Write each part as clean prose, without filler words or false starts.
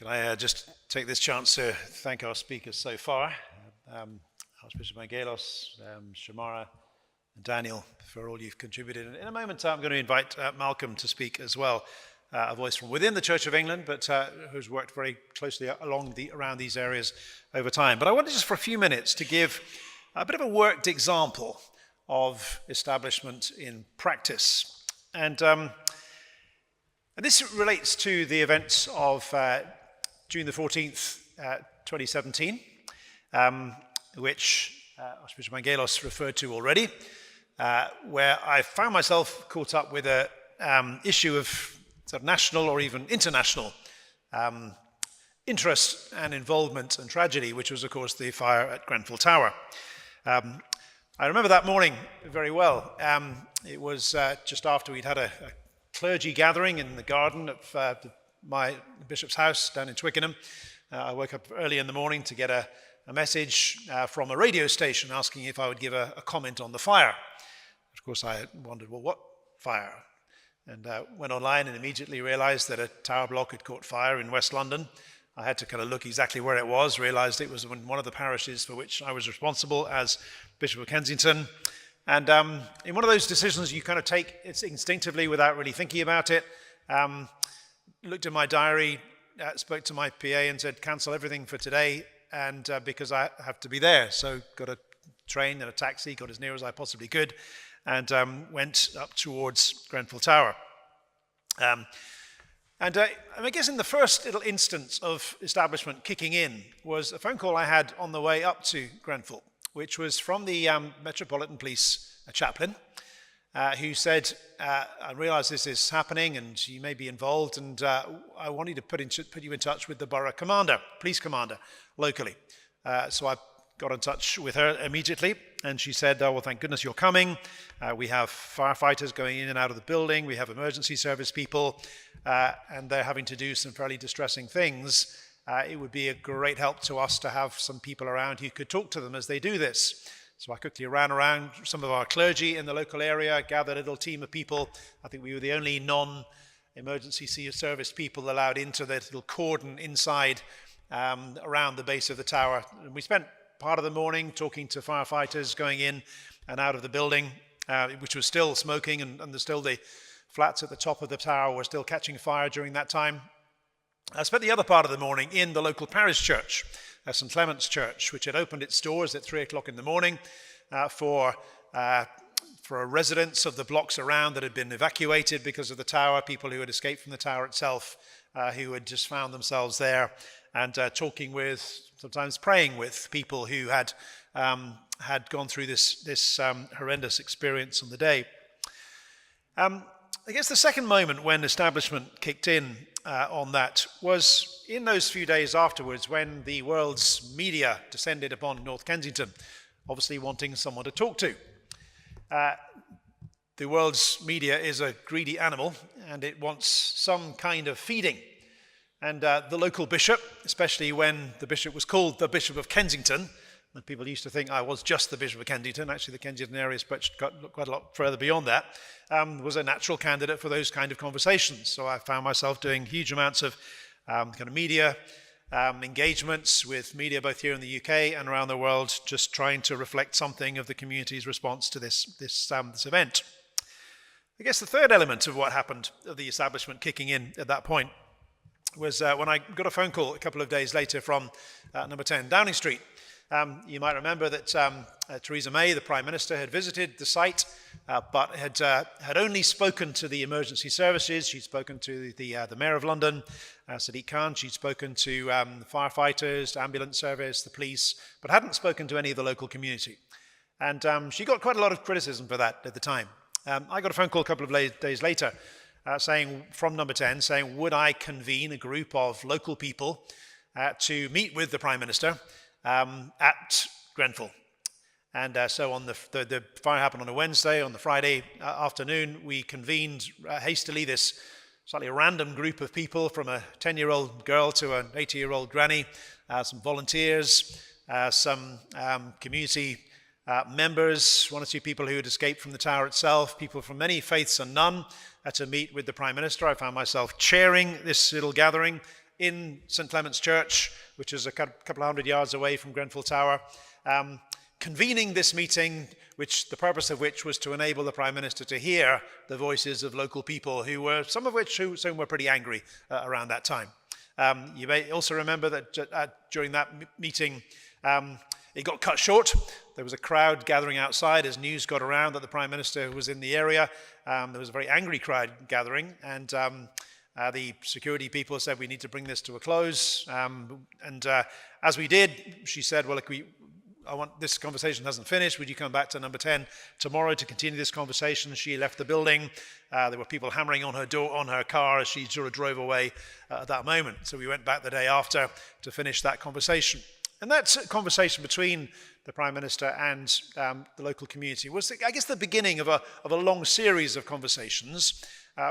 Can I just take this chance to thank our speakers so far, Archbishop Mangelos, Shamara, and Daniel, for all you've contributed. And in a moment, I'm going to invite Malcolm to speak as well, a voice from within the Church of England, but who's worked very closely around these areas over time. But I wanted just for a few minutes to give a bit of a worked example of establishment in practice. And this relates to the events of June the 14th, 2017, which Archbishop Mangelos referred to already, where I found myself caught up with an issue of sort of national or even international interest and involvement and tragedy, which was, of course, the fire at Grenfell Tower. I remember that morning very well. It was just after we'd had a clergy gathering in the garden of my bishop's house down in Twickenham. I woke up early in the morning to get a message from a radio station asking if I would give a comment on the fire. Of course, I wondered, well, what fire? And went online and immediately realized that a tower block had caught fire in West London. I had to kind of look exactly where it was, realized it was in one of the parishes for which I was responsible as Bishop of Kensington. And in one of those decisions you kind of take it's instinctively without really thinking about it, looked at my diary, spoke to my PA and said, cancel everything for today, and because I have to be there. So got a train and a taxi, got as near as I possibly could, and went up towards Grenfell Tower. And I guess in the first little instance of establishment kicking in was a phone call I had on the way up to Grenfell, which was from the Metropolitan Police chaplain, who said, I realise this is happening and you may be involved, and I want you to put you in touch with the borough commander, police commander, locally. So I got in touch with her immediately, and she said, oh, well, thank goodness you're coming. We have firefighters going in and out of the building. We have emergency service people, and they're having to do some fairly distressing things. It would be a great help to us to have some people around who could talk to them as they do this. So I quickly ran around some of our clersy in the local area, gathered a little team of people. I think we were the only non-emergency service people allowed into the little cordon inside around the base of the tower. And we spent part of the morning talking to firefighters going in and out of the building, which was still smoking, and still the flats at the top of the tower were still catching fire during that time. I spent the other part of the morning in the local parish church, St Clement's Church, which had opened its doors at 3 o'clock in the morning for residents of the blocks around that had been evacuated because of the tower, people who had escaped from the tower itself, who had just found themselves there, and talking with, sometimes praying with people who had gone through this horrendous experience on the day. I guess the second moment when establishment kicked in on that was in those few days afterwards when the world's media descended upon North Kensington, obviously wanting someone to talk to. The world's media is a greedy animal, and it wants some kind of feeding. And the local bishop, especially when the bishop was called the Bishop of Kensington, and people used to think I was just the Bishop of Kensington. Actually, the Kensington area stretched quite a lot further beyond that. Was a natural candidate for those kind of conversations. So I found myself doing huge amounts of kind of media engagements with media both here in the UK and around the world, just trying to reflect something of the community's response to this event. I guess the third element of what happened, of the establishment kicking in at that point, was when I got a phone call a couple of days later from number 10 Downing Street. You might remember that Theresa May, the Prime Minister, had visited the site, but had only spoken to the emergency services. She'd spoken to the Mayor of London, Sadiq Khan. She'd spoken to the firefighters, the ambulance service, the police, but hadn't spoken to any of the local community. And she got quite a lot of criticism for that at the time. I got a phone call a couple of days later from number 10 saying, would I convene a group of local people to meet with the Prime Minister at Grenfell. And so on the fire happened on a Wednesday. On the Friday afternoon, we convened hastily this slightly random group of people, from a 10-year-old girl to an 80-year-old granny, some volunteers, some community members, one or two people who had escaped from the tower itself, people from many faiths and none, to meet with the Prime Minister. I found myself chairing this little gathering in St Clement's Church, which is a couple of hundred yards away from Grenfell Tower, convening this meeting, the purpose of which was to enable the Prime Minister to hear the voices of local people some of which were pretty angry around that time. You may also remember that during that meeting, it got cut short. There was a crowd gathering outside as news got around that the Prime Minister was in the area. There was a very angry crowd gathering, and the security people said, we need to bring this to a close. As we did, she said, well, look, this conversation hasn't finished. Would you come back to number 10 tomorrow to continue this conversation? She left the building. There were people hammering on her door, on her car, as she sort of drove away at that moment. So we went back the day after to finish that conversation. And that conversation between the Prime Minister and the local community was, I guess, the beginning of a long series of conversations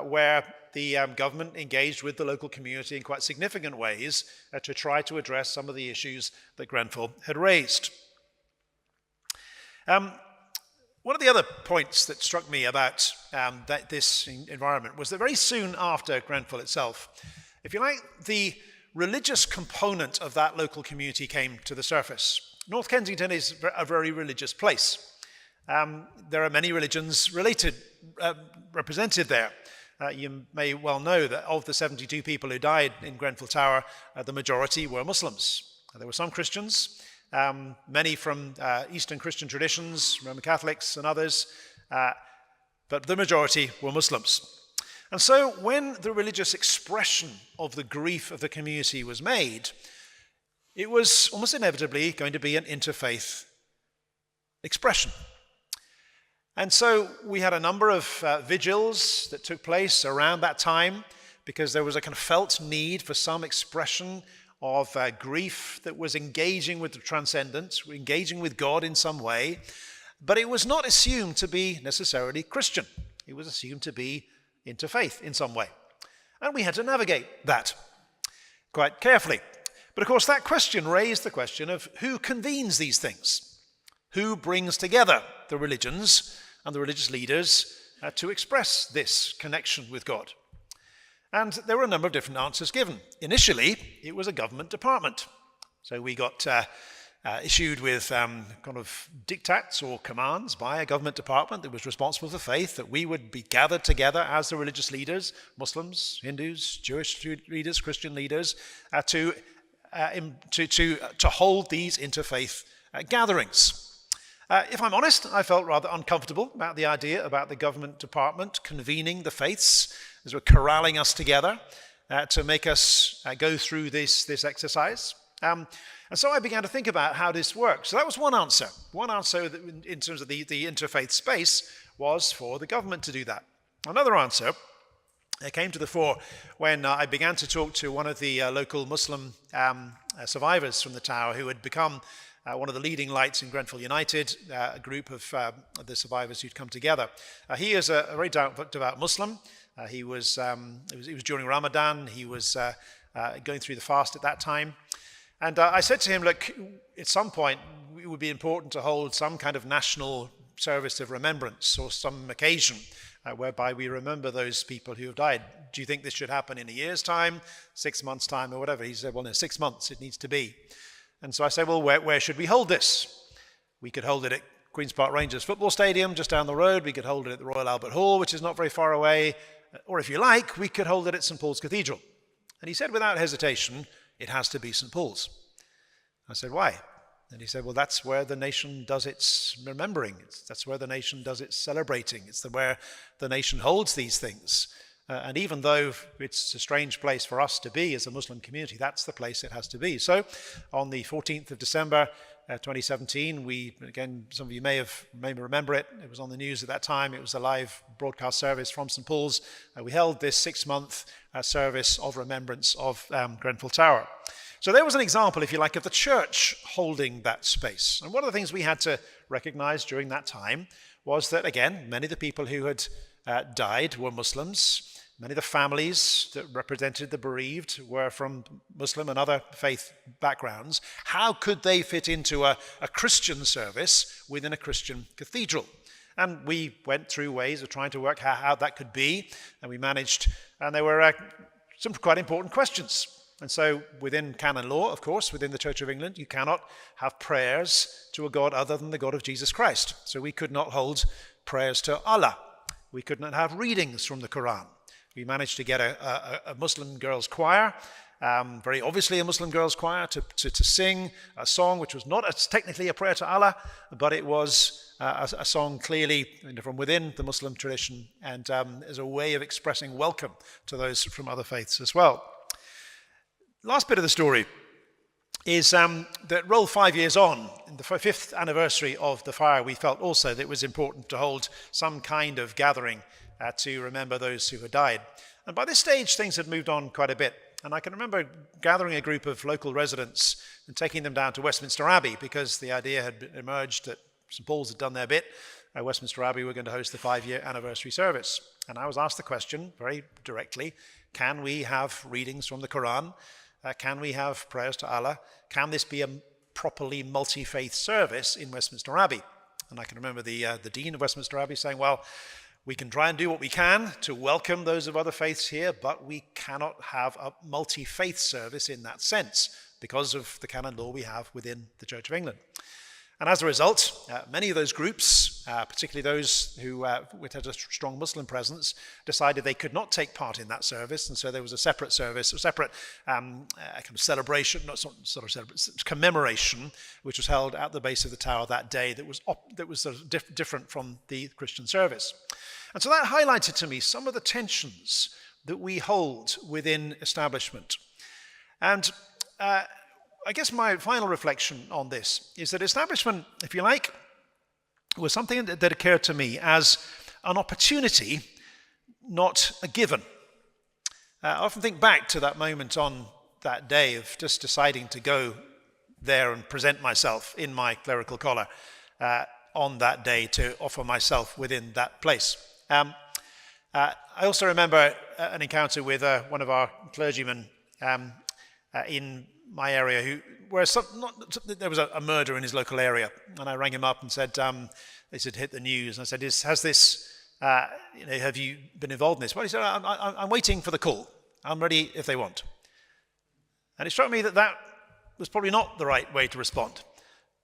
where the government engaged with the local community in quite significant ways to try to address some of the issues that Grenfell had raised. One of the other points that struck me about this environment was that very soon after Grenfell itself, if you like, the religious component of that local community came to the surface. North Kensington is a very religious place. There are many religions represented there. You may well know that of the 72 people who died in Grenfell Tower, the majority were Muslims. There were some Christians, many from Eastern Christian traditions, Roman Catholics and others, but the majority were Muslims. And so when the religious expression of the grief of the community was made, it was almost inevitably going to be an interfaith expression. And so we had a number of vigils that took place around that time because there was a kind of felt need for some expression of grief that was engaging with the transcendence, engaging with God in some way, but it was not assumed to be necessarily Christian. It was assumed to be interfaith in some way. And we had to navigate that quite carefully. But of course, that question raised the question of who convenes these things? Who brings together the religions and the religious leaders to express this connection with God? And there were a number of different answers given. Initially, it was a government department. So we got issued with kind of diktats or commands by a government department that was responsible for faith, that we would be gathered together as the religious leaders, Muslims, Hindus, Jewish leaders, Christian leaders, to hold these interfaith gatherings. If I'm honest, I felt rather uncomfortable about the idea about the government department convening the faiths, as we're corralling us together to make us go through this exercise. And so I began to think about how this works. So that was one answer. One answer in terms of the interfaith space was for the government to do that. Another answer came to the fore when I began to talk to one of the local Muslim survivors from the tower who had become one of the leading lights in Grenfell United, a group of the survivors who'd come together. He is a very devout Muslim. It was during Ramadan. He was going through the fast at that time. And I said to him, look, at some point, it would be important to hold some kind of national service of remembrance or some occasion whereby we remember those people who have died. Do you think this should happen in a year's time, 6 months' time, or whatever? He said, well, no, 6 months it needs to be. And so I said, well, where should we hold this? We could hold it at Queen's Park Rangers football stadium just down the road. We could hold it at the Royal Albert Hall, which is not very far away. Or if you like, we could hold it at St Paul's Cathedral. And he said without hesitation, it has to be St Paul's. I said, why? And he said, well, that's where the nation does its remembering. That's where the nation does its celebrating. It's where the nation holds these things. And even though it's a strange place for us to be as a Muslim community, that's the place it has to be. So on the 14th of December 2017, again, some of you may remember it. It was on the news at that time. It was a live broadcast service from St Paul's. We held this 6-month service of remembrance of Grenfell Tower. So there was an example, if you like, of the church holding that space. And one of the things we had to recognize during that time was that, again, many of the people who had died were Muslims. Many of the families that represented the bereaved were from Muslim and other faith backgrounds. How could they fit into a Christian service within a Christian cathedral? And we went through ways of trying to work how that could be, and we managed, and there were some quite important questions. And so within canon law, of course, within the Church of England, you cannot have prayers to a God other than the God of Jesus Christ. So we could not hold prayers to Allah. We could not have readings from the Quran. We managed to get a Muslim girls' choir, very obviously a Muslim girls' choir, to sing a song which was not technically a prayer to Allah, but it was a song clearly from within the Muslim tradition and as a way of expressing welcome to those from other faiths as well. Last bit of the story is that roll 5 years on, in the 5th anniversary of the fire, we felt also that it was important to hold some kind of gathering to remember those who had died. And by this stage, things had moved on quite a bit. And I can remember gathering a group of local residents and taking them down to Westminster Abbey because the idea had emerged that St Paul's had done their bit. At Westminster Abbey were going to host the 5-year anniversary service. And I was asked the question very directly, can we have readings from the Quran? Can we have prayers to Allah? Can this be a properly multi-faith service in Westminster Abbey? And I can remember the Dean of Westminster Abbey saying, well, we can try and do what we can to welcome those of other faiths here, but we cannot have a multi-faith service in that sense because of the canon law we have within the Church of England. And as a result, many of those groups, particularly those who had a strong Muslim presence, decided they could not take part in that service, and so there was a separate service, a separate kind of celebration, not sort of celebration, commemoration, which was held at the base of the tower that day that was sort of different from the Christian service. And so that highlighted to me some of the tensions that we hold within establishment. And I guess my final reflection on this is that establishment, if you like, was something that occurred to me as an opportunity, not a given. I often think back to that moment on that day of just deciding to go there and present myself in my clerical collar on that day to offer myself within that place. I also remember an encounter with one of our clergymen in my area, there was a murder in his local area, and I rang him up and said, this had hit the news, and I said, has this, have you been involved in this? Well, he said, I'm waiting for the call. I'm ready if they want. And it struck me that was probably not the right way to respond.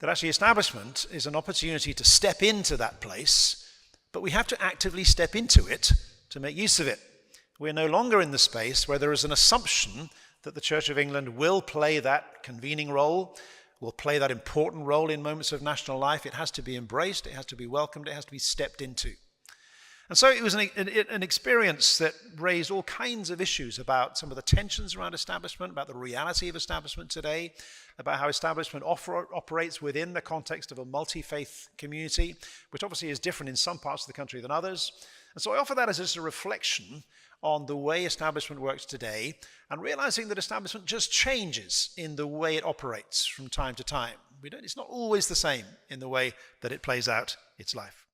That actually establishment is an opportunity to step into that place, but we have to actively step into it to make use of it. We're no longer in the space where there is an assumption that the Church of England will play that convening role, will play that important role in moments of national life. It has to be embraced, it has to be welcomed, it has to be stepped into. And so it was an experience that raised all kinds of issues about some of the tensions around establishment, about the reality of establishment today, about how establishment operates within the context of a multi-faith community, which obviously is different in some parts of the country than others. And so I offer that as just a reflection on the way establishment works today, and realizing that establishment just changes in the way it operates from time to time. It's not always the same in the way that it plays out its life.